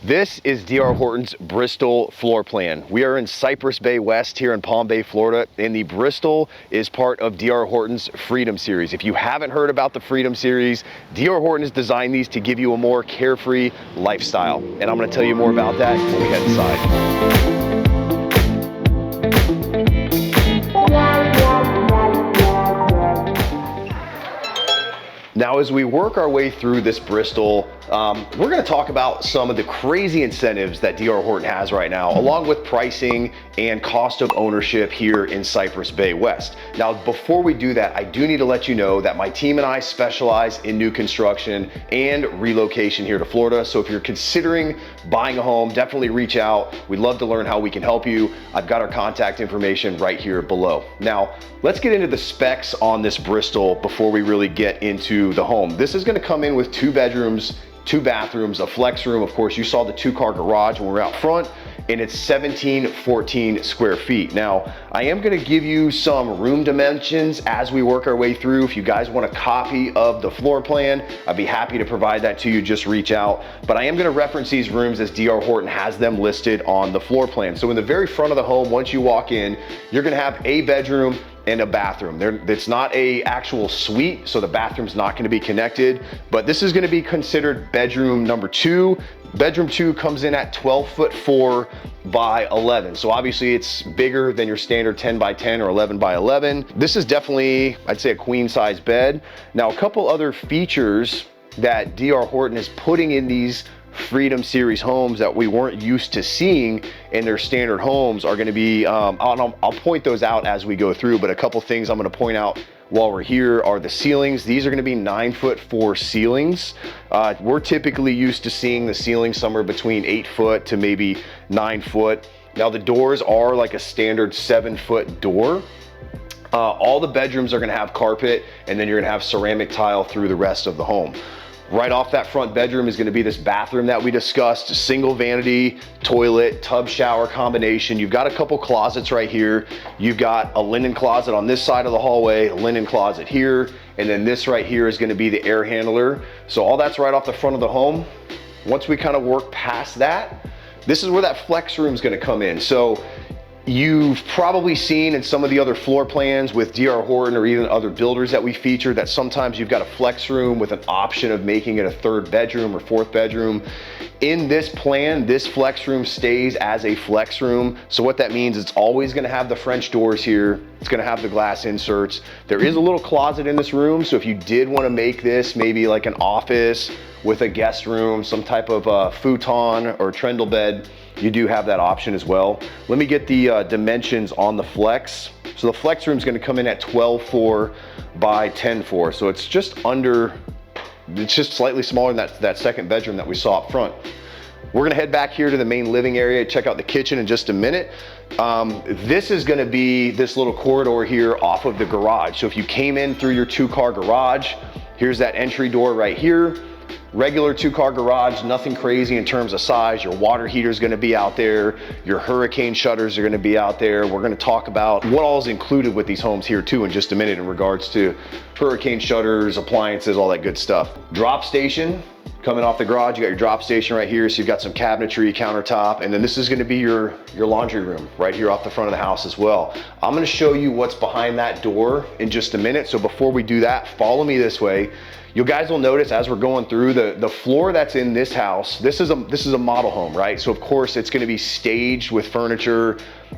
This is DR Horton's Bristol floor plan. We are in Cypress Bay West here in Palm Bay, Florida, and the Bristol is part of DR Horton's Freedom Series. If you haven't heard about the Freedom Series, DR Horton has designed these to give you a more carefree lifestyle. And I'm gonna tell you more about that when we head inside. Now, as we work our way through this Bristol, we're gonna talk about some of the crazy incentives that DR Horton has right now, along with pricing and cost of ownership here in Cypress Bay West. Now, before we do that, I do need to let you know that my team and I specialize in new construction and relocation here to Florida. So if you're considering buying a home, definitely reach out. We'd love to learn how we can help you. I've got our contact information right here below. Now, let's get into the specs on this Bristol before we really get into the home. This is gonna come in with 2 bedrooms, 2 bathrooms, a flex room. Of course, you saw the 2-car garage when we were out front, and it's 1714 square feet. Now, I am gonna give you some room dimensions as we work our way through. If you guys want a copy of the floor plan, I'd be happy to provide that to you, just reach out. But I am gonna reference these rooms as DR Horton has them listed on the floor plan. So in the very front of the home, once you walk in, you're gonna have a bedroom and a bathroom. It's not a actual suite, so the bathroom's not gonna be connected, but this is gonna be considered bedroom number 2. Bedroom 2 comes in at 12'4" by 11. So obviously it's bigger than your standard 10 by 10 or 11 by 11. This is definitely, I'd say, a queen size bed. Now, a couple other features that DR Horton is putting in these Freedom Series homes that we weren't used to seeing in their standard homes are gonna be, I'll point those out as we go through, but a couple things I'm gonna point out while we're here are the ceilings. These are gonna be 9'4" ceilings. We're typically used to seeing the ceiling somewhere between 8 foot to maybe 9 foot. Now the doors are like a standard 7-foot door. All the bedrooms are gonna have carpet, and then you're gonna have ceramic tile through the rest of the home. Right off that front bedroom is gonna be this bathroom that we discussed, single vanity, toilet, tub shower combination. You've got a couple closets right here. You've got a linen closet on this side of the hallway, a linen closet here, and then this right here is gonna be the air handler. So all that's right off the front of the home. Once we kind of work past that, this is where that flex room is gonna come in. So you've probably seen in some of the other floor plans with DR Horton or even other builders that we feature that sometimes you've got a flex room with an option of making it a 3rd bedroom or 4th bedroom. In this plan, this flex room stays as a flex room. So what that means, it's always gonna have the French doors here. It's gonna have the glass inserts. There is a little closet in this room. So if you did wanna make this maybe like an office with a guest room, some type of futon or trundle bed, you do have that option as well. Let me get the dimensions on the flex. So the flex room is gonna come in at 12'4" by 10'4". So it's just slightly smaller than that second bedroom that we saw up front. We're gonna head back here to the main living area, check out the kitchen in just a minute. This is gonna be this little corridor here off of the garage. So if you came in through your 2-car garage, here's that entry door right here. Regular 2-car garage, nothing crazy in terms of size. Your water heater is going to be out there. Your hurricane shutters are going to be out there. We're going to talk about what all is included with these homes here too in just a minute in regards to hurricane shutters, appliances, all that good stuff. Drop station coming off the garage. You got your drop station right here. So you've got some cabinetry, countertop, and then this is going to be your laundry room right here off the front of the house as well. I'm going to show you what's behind that door in just a minute. So before we do that, follow me this way. You guys will notice as we're going through the floor that's in this house, this is a model home, right? So of course it's gonna be staged with furniture.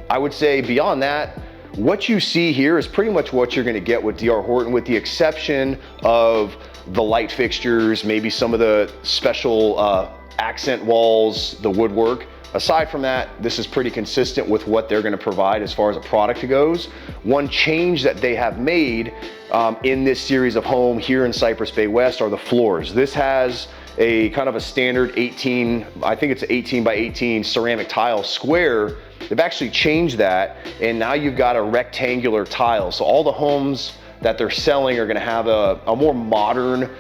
I would say beyond that, what you see here is pretty much what you're gonna get with DR Horton, with the exception of the light fixtures, maybe some of the special accent walls, the woodwork. Aside from that, this is pretty consistent with what they're gonna provide as far as a product goes. One change that they have made in this series of home here in Cypress Bay West are the floors. This has a kind of a standard 18, I think it's 18 by 18 ceramic tile square. They've actually changed that, and now you've got a rectangular tile. So all the homes that they're selling are gonna have a more modern,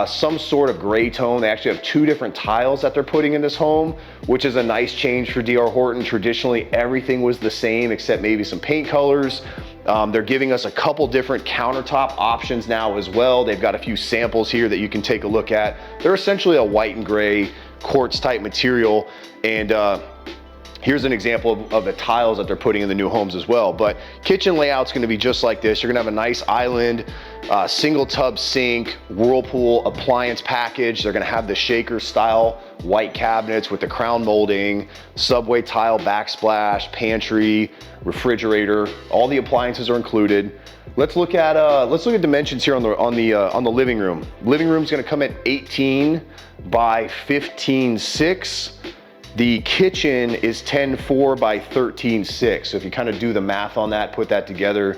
some sort of gray tone. They actually have 2 different tiles that they're putting in this home, which is a nice change for DR Horton. Traditionally, everything was the same except maybe some paint colors. They're giving us a couple different countertop options now as well. They've got a few samples here that you can take a look at. They're essentially a white and gray quartz type material. And here's an example of the tiles that they're putting in the new homes as well. But kitchen layout's gonna be just like this. You're gonna have a nice island, single tub sink, Whirlpool appliance package. They're gonna have the shaker style white cabinets with the crown molding, subway tile backsplash, pantry, refrigerator. All the appliances are included. Let's look at dimensions here on the living room. Living room's gonna come at 18 by 15.6. The kitchen is 10.4 by 13.6. So if you kind of do the math on that, put that together,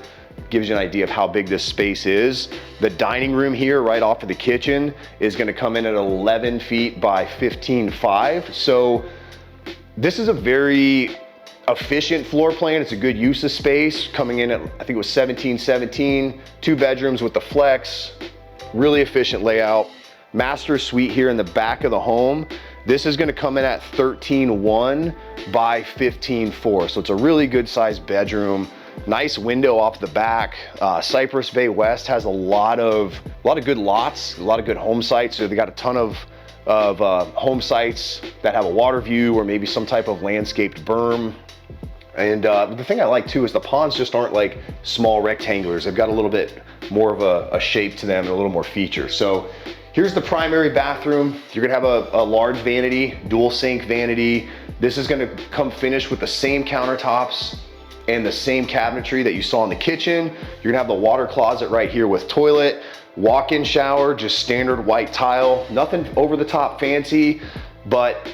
gives you an idea of how big this space is. The dining room here, right off of the kitchen, is gonna come in at 11 feet by 15.5. So this is a very efficient floor plan. It's a good use of space, coming in at, I think it was 17.17, 2 bedrooms with the flex, really efficient layout. Master suite here in the back of the home. This is gonna come in at 13.1 by 15.4. So it's a really good sized bedroom. Nice window off the back. Cypress Bay West has a lot of good lots, a lot of good home sites. So they got a ton of home sites that have a water view or maybe some type of landscaped berm. And the thing I like too is the ponds just aren't like small rectangulars. They've got a little bit more of a shape to them and a little more feature. So here's the primary bathroom. You're gonna have a large vanity, dual sink vanity. This is gonna come finished with the same countertops and the same cabinetry that you saw in the kitchen. You're gonna have the water closet right here with toilet, walk-in shower, just standard white tile. Nothing over the top fancy, but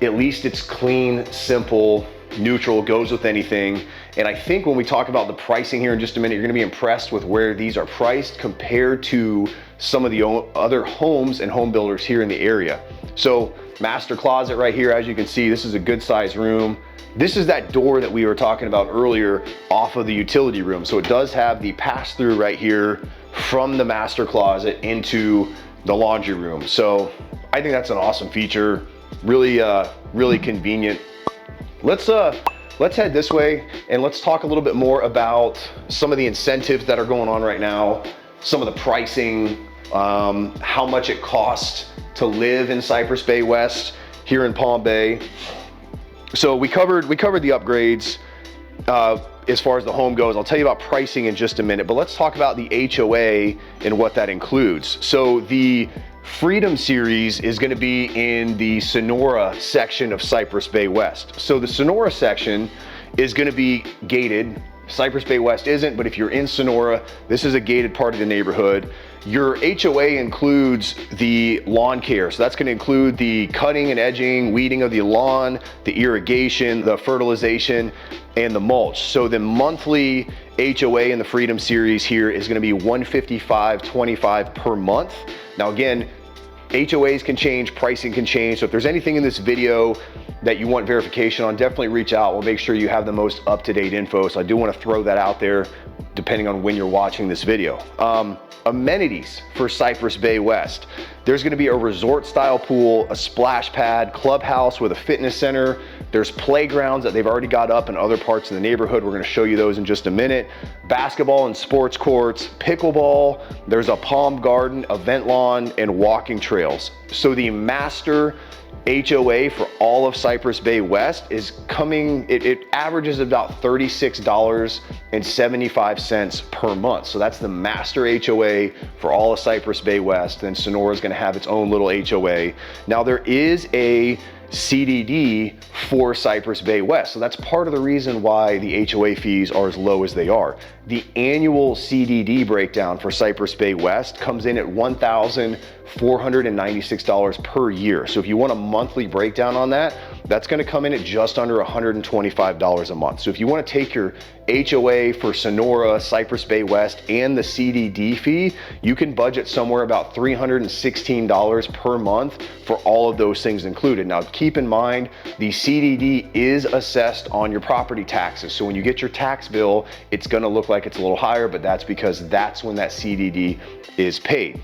at least it's clean, simple, neutral, goes with anything. And I think when we talk about the pricing here in just a minute, you're gonna be impressed with where these are priced compared to some of the other homes and home builders here in the area. So master closet right here, as you can see, this is a good size room. This is that door that we were talking about earlier off of the utility room. So it does have the pass through right here from the master closet into the laundry room. So I think that's an awesome feature. Really, really convenient. Let's head this way and let's talk a little bit more about some of the incentives that are going on right now, some of the pricing, how much it costs to live in Cypress Bay West here in Palm Bay. So we covered the upgrades as far as the home goes. I'll tell you about pricing in just a minute, but let's talk about the HOA and what that includes. So the Freedom Series is going to be in the Sonora section of Cypress Bay West. So the Sonora section is going to be gated. Cypress Bay West isn't, but if you're in Sonora, this is a gated part of the neighborhood. Your HOA includes the lawn care. So that's going to include the cutting and edging, weeding of the lawn, the irrigation, the fertilization, and the mulch. So the monthly HOA in the Freedom Series here is going to be $155.25 per month. Now again, HOAs can change, pricing can change. So if there's anything in this video that you want verification on, definitely reach out. We'll make sure you have the most up-to-date info. So I do want to throw that out there depending on when you're watching this video. Amenities for Cypress Bay West. There's going to be a resort style pool, a splash pad, clubhouse with a fitness center. There's playgrounds that they've already got up in other parts of the neighborhood. We're going to show you those in just a minute. Basketball and sports courts, pickleball. There's a palm garden, event lawn, and walking trails. So the master HOA for all of Cypress Bay West is coming, it averages about $36.75 per month. So that's the master HOA for all of Cypress Bay West. Then Sonora is going to have its own little HOA. Now there is a CDD for Cypress Bay West. So that's part of the reason why the HOA fees are as low as they are. The annual CDD breakdown for Cypress Bay West comes in at $1,496 per year. So if you want a monthly breakdown on that, that's going to come in at just under $125 a month. So if you want to take your HOA for Sonora, Cypress Bay West, and the CDD fee, you can budget somewhere about $316 per month for all of those things included. Now keep in mind, the CDD is assessed on your property taxes. So when you get your tax bill, it's going to look like it's a little higher, but that's because that's when that CDD is paid.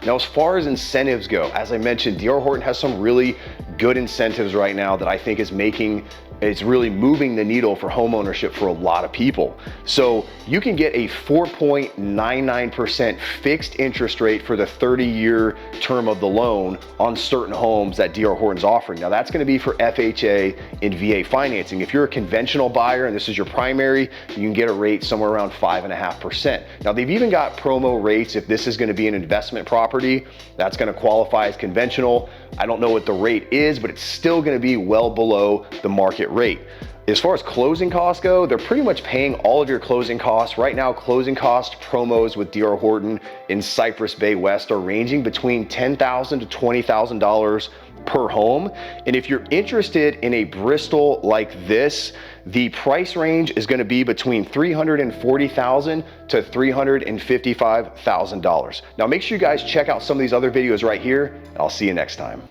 Now, as far as incentives go, as I mentioned, DR Horton has some really good incentives right now that I think is making It's really moving the needle for home ownership for a lot of people. So you can get a 4.99% fixed interest rate for the 30-year term of the loan on certain homes that DR Horton's offering. Now that's going to be for FHA and VA financing. If you're a conventional buyer and this is your primary, you can get a rate somewhere around 5.5%. Now they've even got promo rates if this is going to be an investment property. That's going to qualify as conventional. I don't know what the rate is, but it's still going to be well below the market rate. As far as closing costs go, they're pretty much paying all of your closing costs. Right now, closing cost promos with DR Horton in Cypress Bay West are ranging between $10,000 to $20,000 per home. And if you're interested in a Bristol like this, the price range is going to be between $340,000 to $355,000. Now make sure you guys check out some of these other videos right here, and I'll see you next time.